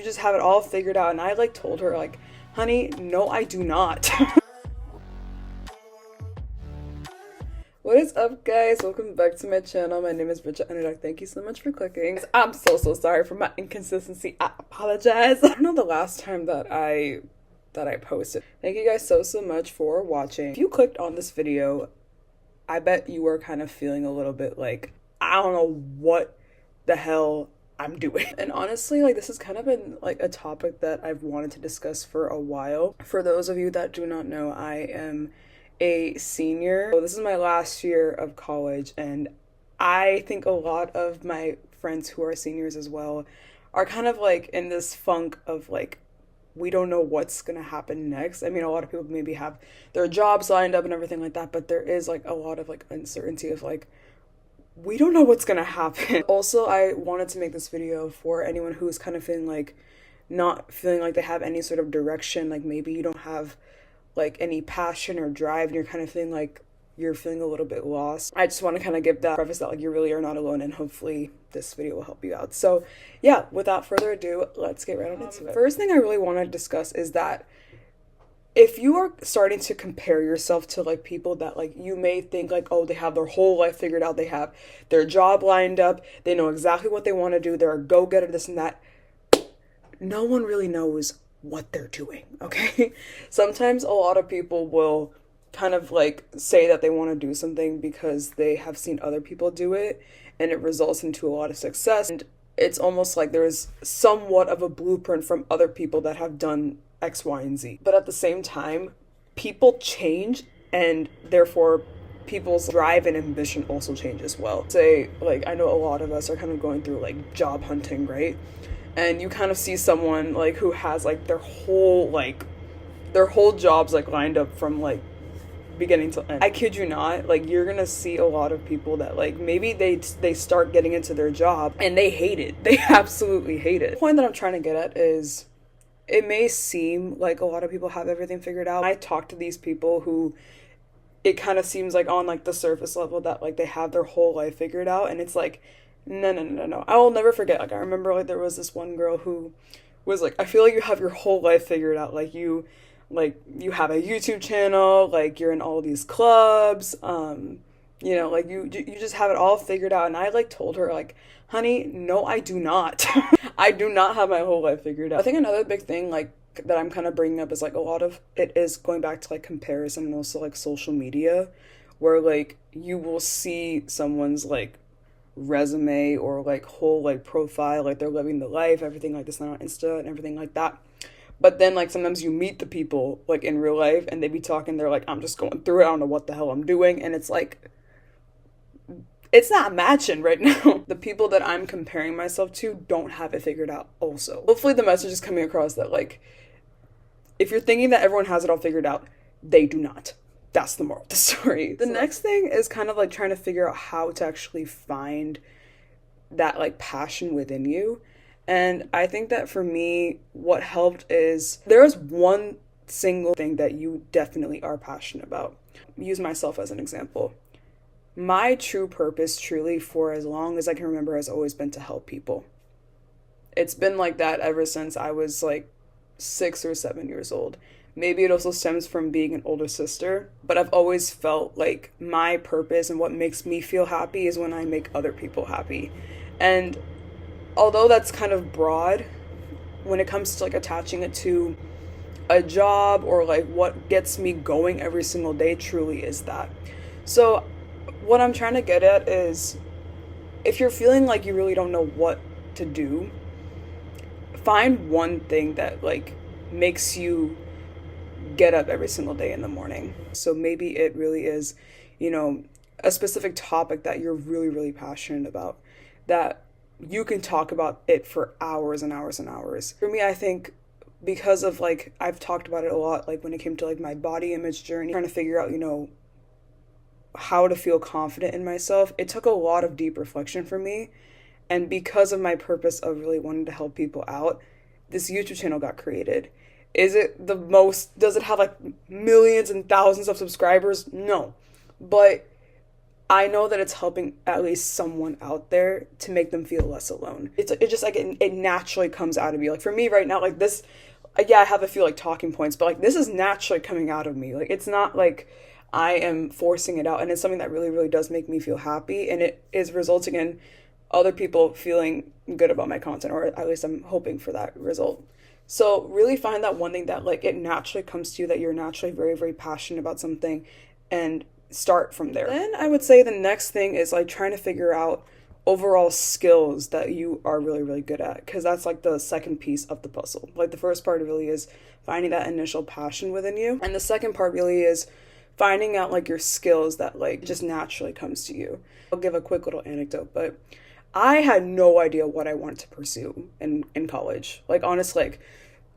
You just have it all figured out. And I like told her like, honey, no, I do not. What is up, guys? Welcome back to my channel. My name is Bridget Underdog. Thank you so much for clicking. I'm so sorry for my inconsistency. I apologize. I don't know the last time that I posted. Thank you guys so much for watching. If you clicked on this video, I bet you were kind of feeling a little bit like, I don't know what the hell I'm doing. And honestly, like, this has kind of been like a topic that I've wanted to discuss for a while. For those of you that do not know, I am a senior. So this is my last year of college, and I think a lot of my friends who are seniors as well are kind of like in this funk of like, we don't know what's gonna happen next. I mean, a lot of people maybe have their jobs lined up and everything like that, but there is like a lot of like uncertainty of like, we don't know what's gonna happen. Also, I wanted to make this video for anyone who's kind of feeling like, not feeling like they have any sort of direction, like maybe you don't have like any passion or drive and you're kind of feeling like you're feeling a little bit lost. I just want to kind of give that preface that like you really are not alone, and hopefully this video will help you out. So yeah, without further ado, let's get right on into it. First thing I really want to discuss is that if you are starting to compare yourself to like people that like you may think like, oh, they have their whole life figured out, they have their job lined up, they know exactly what they want to do, they're a go-getter, this and that, no one really knows what they're doing, okay? Sometimes a lot of people will kind of like say that they want to do something because they have seen other people do it and it results into a lot of success, and it's almost like there's somewhat of a blueprint from other people that have done X, Y, and Z. But at the same time, people change, and therefore people's drive and ambition also change as well. Say, like, I know a lot of us are kind of going through like job hunting, right? And you kind of see someone like who has like their whole jobs like lined up from like beginning to end. I kid you not, like you're gonna see a lot of people that like maybe they start getting into their job and they hate it. They absolutely hate it. The point that I'm trying to get at is, it may seem like a lot of people have everything figured out. I talk to these people who it kind of seems like on like the surface level that like they have their whole life figured out, and it's like, no. I will never forget, like I remember like there was this one girl who was like, I feel like you have your whole life figured out, like you have a YouTube channel, like you're in all these clubs, you know, like you just have it all figured out. And I like told her like, honey, no, I do not. I do not have my whole life figured out. I think another big thing like that I'm kind of bringing up is like a lot of it is going back to like comparison, and also like social media, where like you will see someone's like resume or like whole like profile, like they're living the life, everything like this on Insta and everything like that. But then like sometimes you meet the people like in real life and they be talking, they're like, I'm just going through it, I don't know what the hell I'm doing. And it's like, it's not matching right now. The people that I'm comparing myself to don't have it figured out also. Hopefully the message is coming across that like, if you're thinking that everyone has it all figured out, they do not. That's the moral of the story. The next thing is kind of like trying to figure out how to actually find that like passion within you. And I think that for me, what helped is there is one single thing that you definitely are passionate about. Use myself as an example. My true purpose, truly, for as long as I can remember, has always been to help people. It's been like that ever since I was like 6 or 7 years old. Maybe it also stems from being an older sister, but I've always felt like my purpose and what makes me feel happy is when I make other people happy. And although that's kind of broad, when it comes to like attaching it to a job or like what gets me going every single day, truly is that. So what I'm trying to get at is, if you're feeling like you really don't know what to do, find one thing that like makes you get up every single day in the morning. So maybe it really is, you know, a specific topic that you're really passionate about, that you can talk about it for hours and hours and hours. For me, I think because of like, I've talked about it a lot, like when it came to like my body image journey, trying to figure out, you know, how to feel confident in myself, it took a lot of deep reflection for me. And because of my purpose of really wanting to help people out, this YouTube channel got created. Is it the most, does it have like millions and thousands of subscribers? No. But I know that it's helping at least someone out there to make them feel less alone. It's just like it naturally comes out of you. Like for me right now, like this, yeah, I have a few like talking points, but like this is naturally coming out of me. Like it's not like I am forcing it out, and it's something that really, really does make me feel happy, and it is resulting in other people feeling good about my content, or at least I'm hoping for that result. So really find that one thing that like it naturally comes to you, that you're naturally very, very passionate about something, and start from there. Then I would say the next thing is like trying to figure out overall skills that you are really, really good at, because that's like the second piece of the puzzle. Like the first part really is finding that initial passion within you, and the second part really is finding out like your skills that like just naturally comes to you. I'll give a quick little anecdote, but I had no idea what I wanted to pursue in college. Like honestly,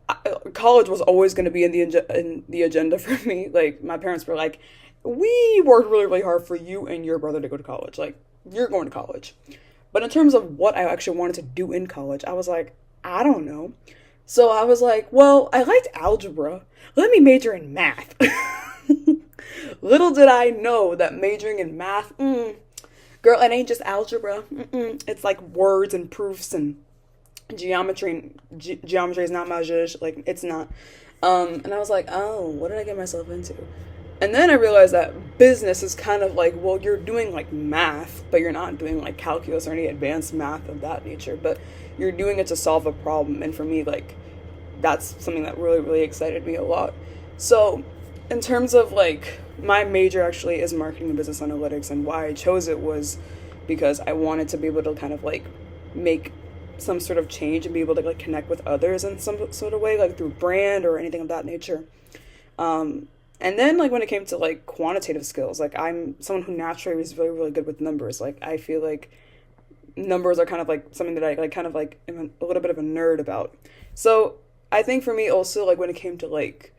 like college was always going to be in the agenda for me. Like my parents were like, we worked really, really hard for you and your brother to go to college. Like you're going to college. But in terms of what I actually wanted to do in college, I was like, I don't know. So I was like, well, I liked algebra. Let me major in math. Little did I know that majoring in math, girl, it ain't just algebra. It's like words and proofs and geometry. And geometry is not my zhuzh. Like, it's not. And I was like, oh, what did I get myself into? And then I realized that business is kind of like, well, you're doing like math, but you're not doing like calculus or any advanced math of that nature. But you're doing it to solve a problem. And for me, like, that's something that really, really excited me a lot. So in terms of like, my major actually is marketing and business analytics, and why I chose it was because I wanted to be able to kind of like make some sort of change and be able to like connect with others in some sort of way, like through brand or anything of that nature. And then like when it came to like quantitative skills, like I'm someone who naturally is really, really good with numbers. Like I feel like numbers are kind of like something that I like kind of like am a little bit of a nerd about. So I think for me also, like when it came to like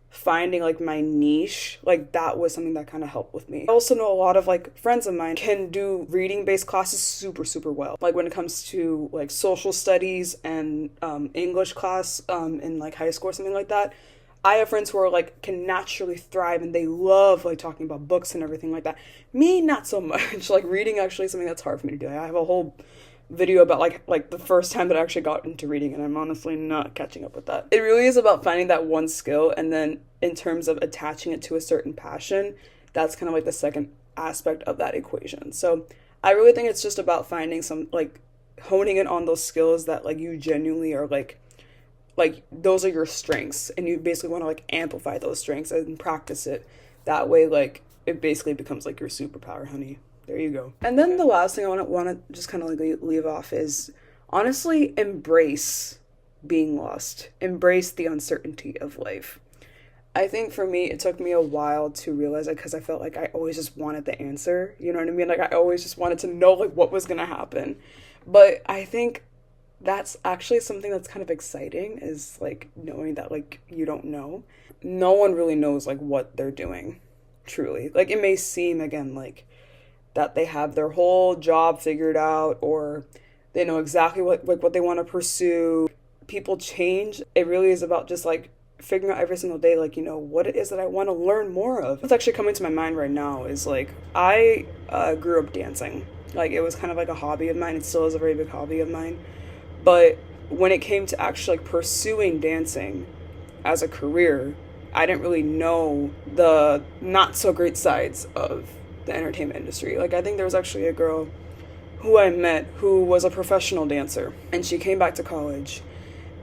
finding like my niche, like that was something that kind of helped with me. I also know a lot of like friends of mine can do reading based classes super, super well. Like when it comes to like social studies and English class in like high school or something like that, I have friends who are like can naturally thrive and they love like talking about books and everything like that. Me, not so much. Like reading actually is something that's hard for me to do. I have a whole video about like the first time that I actually got into reading, and I'm honestly not catching up with that. It really is about finding that one skill, and then in terms of attaching it to a certain passion, that's kind of like the second aspect of that equation. So I really think it's just about finding some like honing in on those skills that like you genuinely are like those are your strengths, and you basically want to like amplify those strengths and practice it. That way like it basically becomes like your superpower, honey. There you go. And then the last thing I want to just kind of like leave off is honestly embrace being lost. Embrace the uncertainty of life. I think for me, it took me a while to realize it because I felt like I always just wanted the answer. You know what I mean? Like I always just wanted to know like what was going to happen. But I think that's actually something that's kind of exciting, is like knowing that like you don't know. No one really knows like what they're doing, truly. Like it may seem again like that they have their whole job figured out, or they know exactly what they want to pursue. People change. It really is about just like figuring out every single day, like, you know, what it is that I want to learn more of. What's actually coming to my mind right now is like I grew up dancing. Like it was kind of like a hobby of mine. It still is a very big hobby of mine. But when it came to actually like pursuing dancing as a career, I didn't really know the not so great sides of the entertainment industry. Like I think there was actually a girl who I met who was a professional dancer, and she came back to college,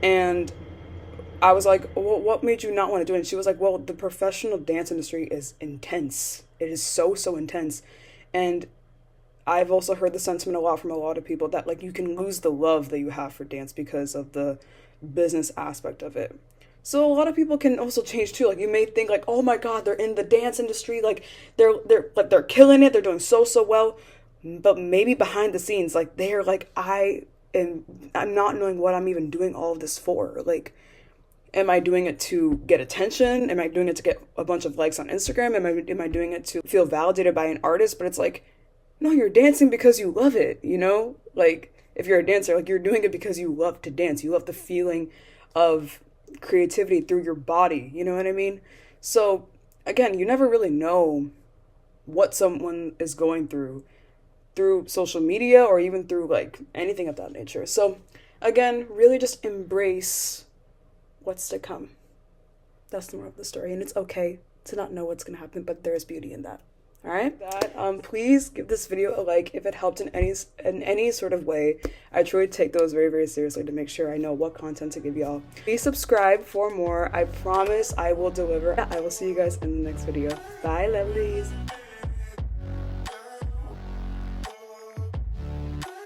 and I was like, well, what made you not want to do it? And she was like, well, the professional dance industry is intense. It is so, so intense. And I've also heard the sentiment a lot from a lot of people that like you can lose the love that you have for dance because of the business aspect of it. So a lot of people can also change too. Like you may think like, oh my God, they're in the dance industry, like they're killing it, they're doing so well. But maybe behind the scenes, like they're like, I'm not knowing what I'm even doing all of this for. Like, am I doing it to get attention? Am I doing it to get a bunch of likes on Instagram? Am I doing it to feel validated by an artist? But it's like, no, you're dancing because you love it, you know? Like if you're a dancer, like you're doing it because you love to dance. You love the feeling of creativity through your body, you know what I mean? So again, you never really know what someone is going through social media or even through like anything of that nature. So again, really just embrace what's to come. That's the moral of the story. And it's okay to not know what's gonna happen, but there's beauty in that. All right. Please give this video a like if it helped in any sort of way. I truly take those very, very seriously to make sure I know what content to give y'all. Please subscribe for more. I promise I will deliver. I will see you guys in the next video. Bye, lovelies.